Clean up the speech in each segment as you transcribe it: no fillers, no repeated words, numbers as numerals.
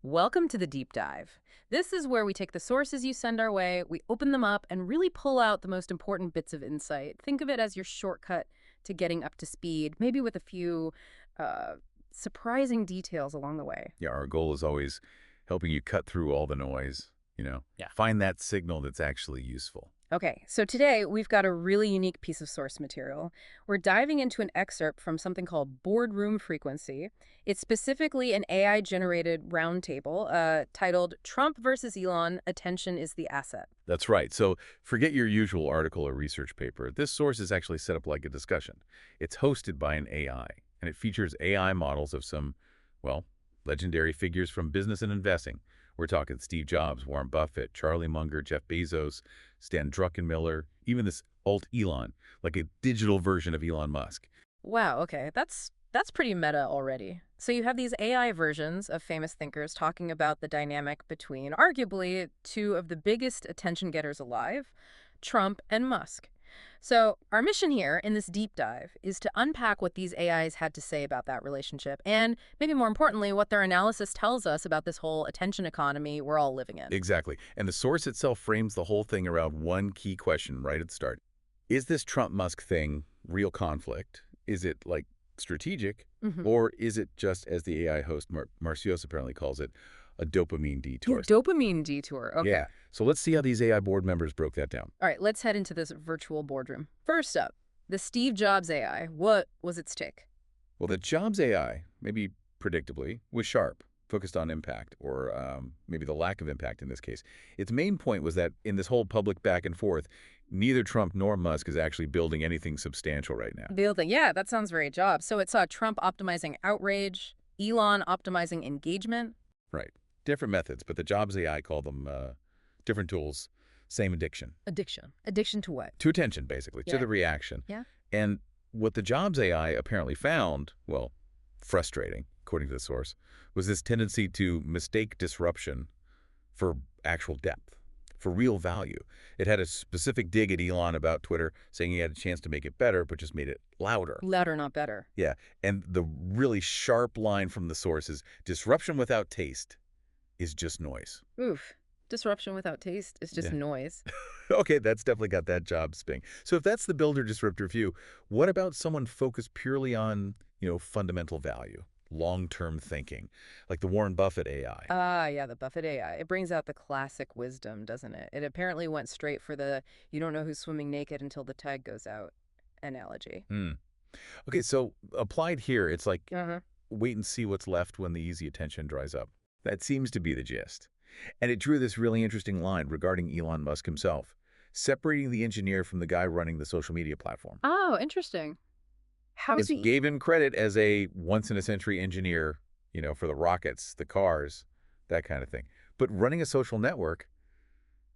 Welcome to the deep dive. This is where we take the sources you send our way, we open them up, and really pull out the most important bits of insight. Think of it as your shortcut to getting up to speed, maybe with a few uh, surprising details along the way. Yeah, our goal is always helping you cut through all the noise, Yeah. find that signal that's actually useful. Okay, so today we've got a really unique piece of source material. We're diving into an excerpt from something called Boardroom Frequency. It's specifically an AI-generated roundtable titled Trump versus Elon, Attention is the Asset. That's right. So forget your usual article or research paper. This source is actually set up like a discussion. It's hosted by an AI, and it features AI models of some, well, legendary figures from business and investing. We're talking Steve Jobs, Warren Buffett, Charlie Munger, Jeff Bezos, Stan Druckenmiller, even this Alt-Elon, like a digital version of Elon Musk. Wow, okay, that's pretty meta already. So you have these AI versions of famous thinkers talking about the dynamic between arguably two of the biggest attention getters alive, Trump and Musk. So our mission here in this deep dive is to unpack what these AIs had to say about that relationship and, maybe more importantly, what their analysis tells us about this whole attention economy we're all living in. Exactly. And the source itself frames the whole thing around one key question right at the start. Is this Trump-Musk thing real conflict? Is it, like, strategic? Or is it just, as the AI host Marcios apparently calls it, a dopamine detour? Dopamine detour, okay. Yeah. So let's see how these AI board members broke that down. All right, let's head into this virtual boardroom. First up, the Steve Jobs AI. What was its take? Well, the Jobs AI, maybe predictably, was sharp, focused on impact, or maybe the lack of impact in this case. Its main point was that in this whole public back and forth, neither Trump nor Musk is actually building anything substantial right now. Building, yeah, that sounds very Jobs. So it saw Trump optimizing outrage, Elon optimizing engagement. Right. Different methods, but the Jobs AI call them different tools, same addiction. Addiction. Addiction to what? To attention, basically, to Yeah. the reaction. Yeah. And what the Jobs AI apparently found, well, frustrating, according to the source, was this tendency to mistake disruption for actual depth, for real value. It had a specific dig at Elon about Twitter, saying he had a chance to make it better, but just made it louder. Louder, not better. Yeah, and the really sharp line from the source is, disruption without taste is just noise. Oof. Disruption without taste is just Yeah. noise. Okay, that's definitely got that job spin. So if that's the builder disruptor view, what about someone focused purely on, fundamental value, long-term thinking, like the Warren Buffett AI? Ah, yeah, the Buffett AI. It brings out the classic wisdom, doesn't it? It apparently went straight for the you don't know who's swimming naked until the tide goes out analogy. Okay, so applied here, it's like Uh-huh. wait and see what's left when the easy attention dries up. That seems to be the gist. And it drew this really interesting line regarding Elon Musk himself, separating the engineer from the guy running the social media platform. Oh, interesting. How is It he? gave him credit as a once-in-a-century engineer, for the rockets, the cars, that kind of thing. But running a social network,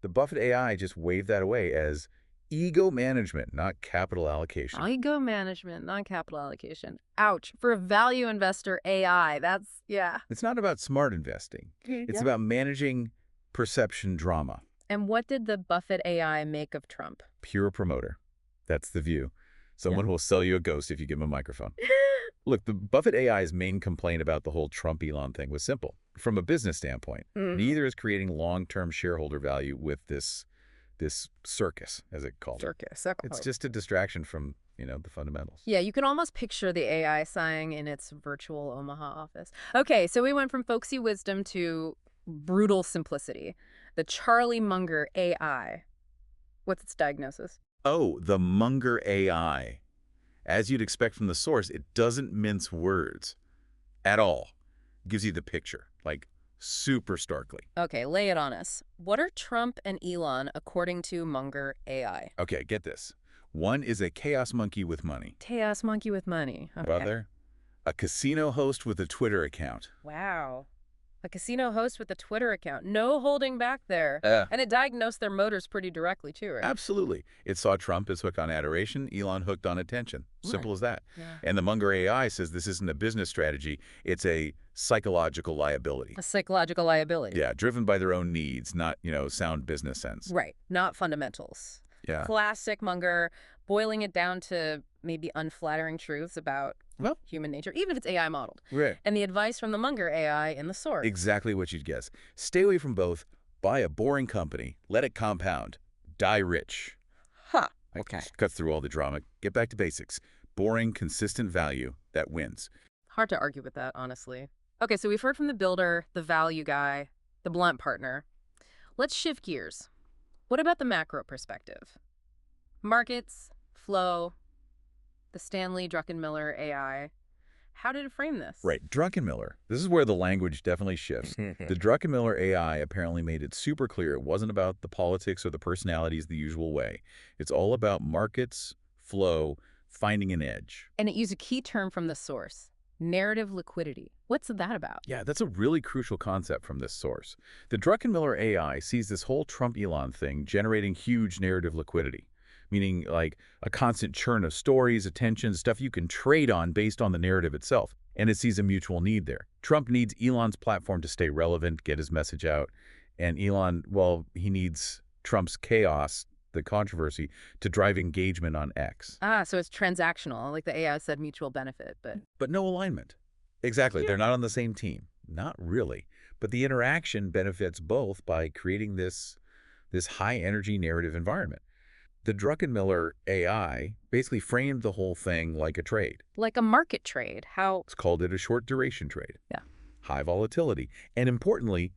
the Buffett AI just waved that away as ego management, not capital allocation. Ego management, not capital allocation. Ouch. For a value investor AI, that's, yeah. It's not about smart investing. It's Yeah. about managing perception drama. And what did the Buffett AI make of Trump? Pure promoter. That's the view. Someone who will sell you a ghost if you give him a microphone. Look, the Buffett AI's main complaint about the whole Trump-Elon thing was simple. From a business standpoint, neither is creating long-term shareholder value with this circus, as it called it. Circus. It's just a distraction from, the fundamentals. Yeah, you can almost picture the AI sighing in its virtual Omaha office. Okay, so we went from folksy wisdom to brutal simplicity. The Charlie Munger AI. What's its diagnosis? Oh, the Munger AI. As you'd expect from the source, it doesn't mince words at all. Gives you the picture, like super starkly. Okay, lay it on us. What are Trump and Elon according to Munger AI? Okay, get this. One is a chaos monkey with money. Chaos monkey with money. Okay. Brother, a casino host with a Twitter account. Wow. A casino host with a Twitter account. No holding back there. Yeah. And it diagnosed their motives pretty directly, too, right? Absolutely. It saw Trump as hooked on adoration, Elon hooked on attention. Simple as that. Yeah. And the Munger AI says this isn't a business strategy, it's a psychological liability. A psychological liability. Yeah, driven by their own needs, not, sound business sense. Right. Not fundamentals. Yeah. Classic Munger, boiling it down to maybe unflattering truths about Well, human nature, even if it's AI modeled. right. And the advice from the Munger AI in the source. Exactly what you'd guess. Stay away from both. Buy a boring company. Let it compound. Die rich. Huh. Like, Okay. cut through all the drama. Get back to basics. Boring, consistent value. That wins. Hard to argue with that, honestly. Okay, so we've heard from the builder, the value guy, the blunt partner. Let's shift gears. What about the macro perspective? Markets, flow, the Stanley Druckenmiller AI. How did it frame this? Right. Druckenmiller. This is where the language definitely shifts. The Druckenmiller AI apparently made it super clear it wasn't about the politics or the personalities the usual way. It's all about markets, flow, finding an edge. And it used a key term from the source, narrative liquidity. What's that about? Yeah, that's a really crucial concept from this source. The Druckenmiller AI sees this whole Trump-Elon thing generating huge narrative liquidity, meaning like a constant churn of stories, attention, stuff you can trade on based on the narrative itself. And it sees a mutual need there. Trump needs Elon's platform to stay relevant, get his message out. And Elon, well, he needs Trump's chaos, the controversy, to drive engagement on X. So it's transactional, like the AI said, mutual benefit, but... But no alignment. Exactly. Yeah. They're not on the same team. Not really. But the interaction benefits both by creating this high-energy narrative environment. The Druckenmiller AI basically framed the whole thing like a trade. Like a market trade, how... It's called it a short-duration trade. Yeah. High volatility. And importantly,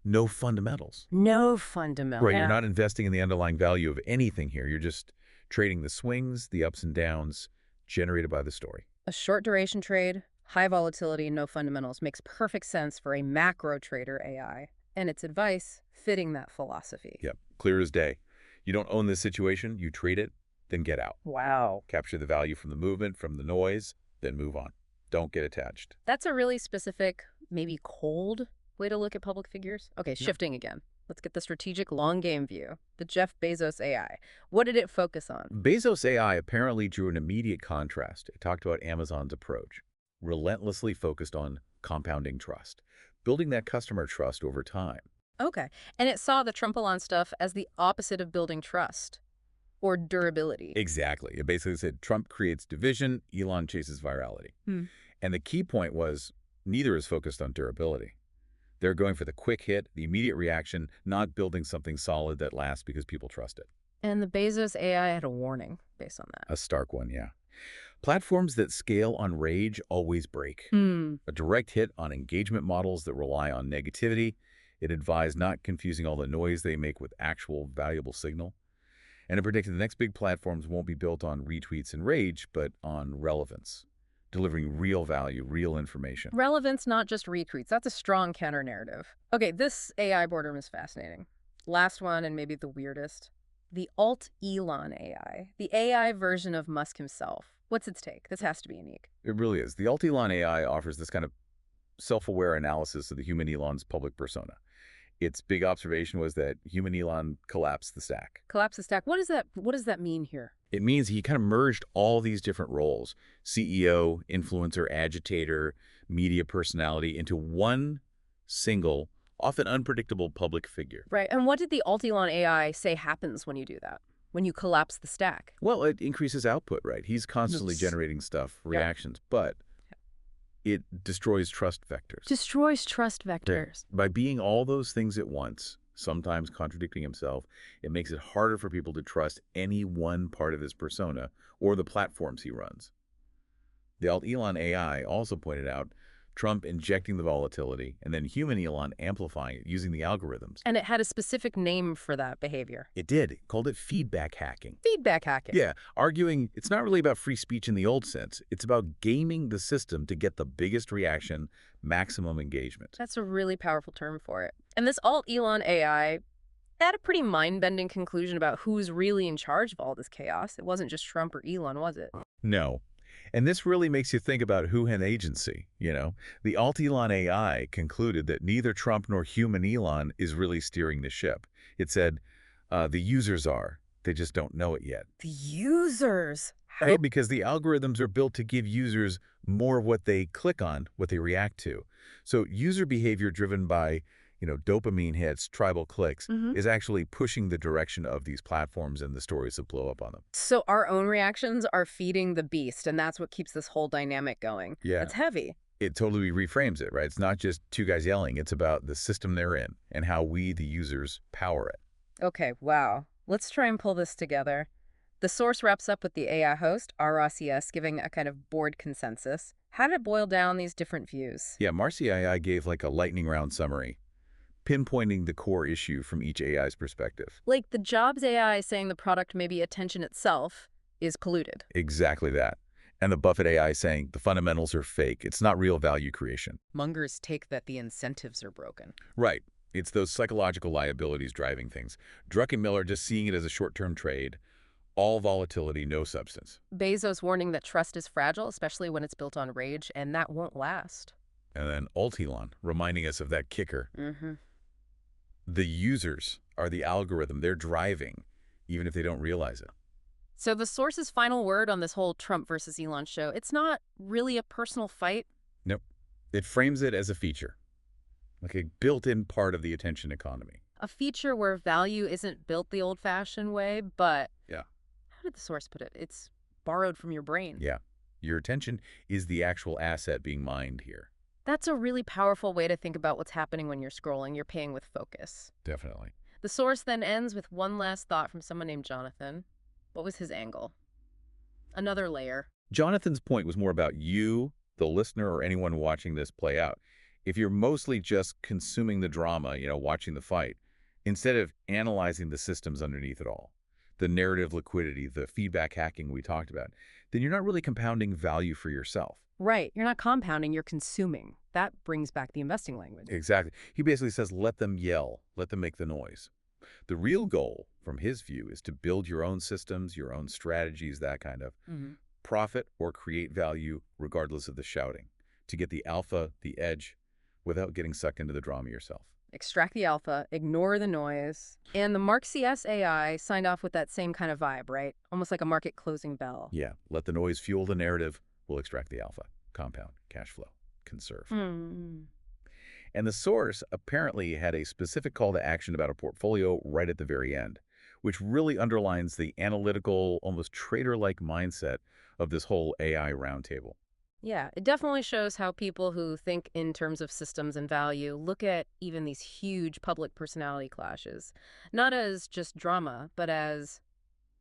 no fundamentals. No fundamental. Right, you're not investing in the underlying value of anything here. You're just trading the swings, the ups and downs generated by the story. A short duration trade, high volatility, no fundamentals makes perfect sense for a macro trader AI. And its advice fitting that philosophy. Yep, clear as day. You don't own this situation, you trade it, then get out. Wow. Capture the value from the movement, from the noise, then move on. Don't get attached. That's a really specific, maybe cold way to look at public figures. Okay, shifting again. Let's get the strategic long game view. The Jeff Bezos AI. What did it focus on? Bezos AI apparently drew an immediate contrast. It talked about Amazon's approach, relentlessly focused on compounding trust, building that customer trust over time. Okay, and it saw the Trump-Elon stuff as the opposite of building trust or durability. Exactly. It basically said Trump creates division, Elon chases virality. And the key point was neither is focused on durability. They're going for the quick hit, the immediate reaction, not building something solid that lasts because people trust it. And the Bezos AI had a warning based on that. A stark one, yeah. Platforms that scale on rage always break. A direct hit on engagement models that rely on negativity. It advised not confusing all the noise they make with actual valuable signal. And it predicted the next big platforms won't be built on retweets and rage, but on relevance, delivering real value, real information. Relevance, not just retweets. That's a strong counter-narrative. Okay, this AI boardroom is fascinating. Last one, and maybe the weirdest. The Alt-Elon AI, the AI version of Musk himself. What's its take? This has to be unique. It really is. The Alt-Elon AI offers this kind of self-aware analysis of the human Elon's public persona. Its big observation was that human Elon collapsed the stack. Collapse the stack. What does that mean here? It means he kind of merged all these different roles, CEO, influencer, agitator, media personality, into one single, often unpredictable public figure. Right. And what did the Alt-Elon AI say happens when you do that? When you collapse the stack? Well, it increases output, right? He's constantly generating stuff, reactions, but it destroys trust vectors. Destroys trust vectors. By being all those things at once, sometimes contradicting himself, it makes it harder for people to trust any one part of his persona or the platforms he runs. The Alt-Elon AI also pointed out Trump injecting the volatility and then human Elon amplifying it using the algorithms. And it had a specific name for that behavior. It did. It called it feedback hacking. Feedback hacking. Yeah, arguing it's not really about free speech in the old sense. It's about gaming the system to get the biggest reaction, maximum engagement. That's a really powerful term for it. And this Alt-Elon AI had a pretty mind-bending conclusion about who's really in charge of all this chaos. It wasn't just Trump or Elon, was it? No. And this really makes you think about who had agency, you know? The Alt-Elon AI concluded that neither Trump nor human Elon is really steering the ship. It said, the users are. They just don't know it yet. The users? Right? Because the algorithms are built to give users more of what they click on, what they react to. So user behavior driven by dopamine hits, tribal clicks, is actually pushing the direction of these platforms and the stories that blow up on them. So our own reactions are feeding the beast, and that's what keeps this whole dynamic going. Yeah. That's heavy. It totally reframes it, right? It's not just two guys yelling. It's about the system they're in and how we, the users, power it. Okay, wow. Let's try and pull this together. The source wraps up with the AI host, ROCS, giving a kind of board consensus. How did it boil down these different views? Yeah, Marcy AI gave like a lightning round summary, pinpointing the core issue from each AI's perspective. Like the Jobs AI saying the product, maybe attention itself, is polluted. Exactly that. And the Buffett AI saying the fundamentals are fake. It's not real value creation. Munger's take that the incentives are broken. Right. It's those psychological liabilities driving things. Druckenmiller just seeing it as a short-term trade. All volatility, no substance. Bezos warning that trust is fragile, especially when it's built on rage, and that won't last. And then Alt-Elon reminding us of that kicker. The users are the algorithm. They're driving, even if they don't realize it. So the source's final word on this whole Trump versus Elon show, it's not really a personal fight. Nope. It frames it as a feature, like a built-in part of the attention economy. A feature where value isn't built the old-fashioned way, but Yeah. how did the source put it? It's borrowed from your brain. Yeah. Your attention is the actual asset being mined here. That's a really powerful way to think about what's happening when you're scrolling. You're paying with focus. Definitely. The source then ends with one last thought from someone named Jonathan. What was his angle? Another layer. Jonathan's point was more about you, the listener, or anyone watching this play out. If you're mostly just consuming the drama, watching the fight, instead of analyzing the systems underneath it all, the narrative liquidity, the feedback hacking we talked about, then you're not really compounding value for yourself. Right. You're not compounding, you're consuming. That brings back the investing language. Exactly. He basically says, let them yell, let them make the noise. The real goal, from his view, is to build your own systems, your own strategies, that kind of profit or create value regardless of the shouting, to get the alpha, the edge, without getting sucked into the drama yourself. Extract the alpha, ignore the noise. And the Mark CS AI signed off with that same kind of vibe, right? Almost like a market closing bell. Yeah, let the noise fuel the narrative. We'll extract the alpha, compound, cash flow, conserve. And the source apparently had a specific call to action about a portfolio right at the very end, which really underlines the analytical, almost trader-like mindset of this whole AI roundtable. Yeah, it definitely shows how people who think in terms of systems and value look at even these huge public personality clashes, not as just drama, but as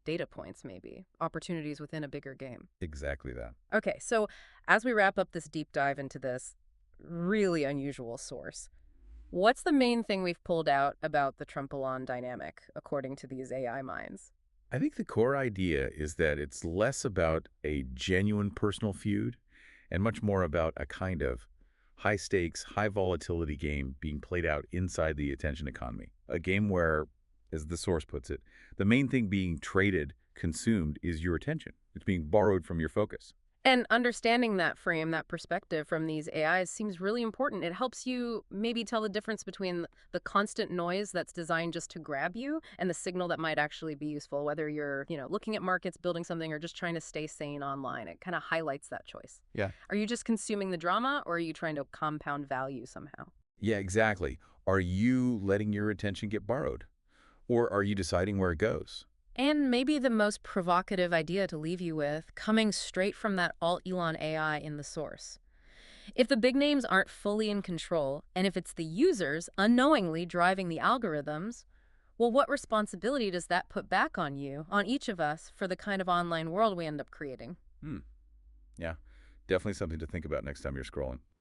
data points, maybe, opportunities within a bigger game. Exactly that. Okay, so as we wrap up this deep dive into this really unusual source, what's the main thing we've pulled out about the Trump-Elon dynamic, according to these AI minds? I think the core idea is that it's less about a genuine personal feud and much more about a kind of high-stakes, high-volatility game being played out inside the attention economy. A game where, as the source puts it, the main thing being traded, consumed, is your attention. It's being borrowed from your focus. And understanding that frame, that perspective from these AIs seems really important. It helps you maybe tell the difference between the constant noise that's designed just to grab you and the signal that might actually be useful, whether you're, looking at markets, building something, or just trying to stay sane online. It kind of highlights that choice. Yeah. Are you just consuming the drama, or are you trying to compound value somehow? Yeah, exactly. Are you letting your attention get borrowed? Or are you deciding where it goes? And maybe the most provocative idea to leave you with, coming straight from that Alt-Elon AI in the source. If the big names aren't fully in control, and if it's the users unknowingly driving the algorithms, well, what responsibility does that put back on you, on each of us, for the kind of online world we end up creating? Yeah, definitely something to think about next time you're scrolling.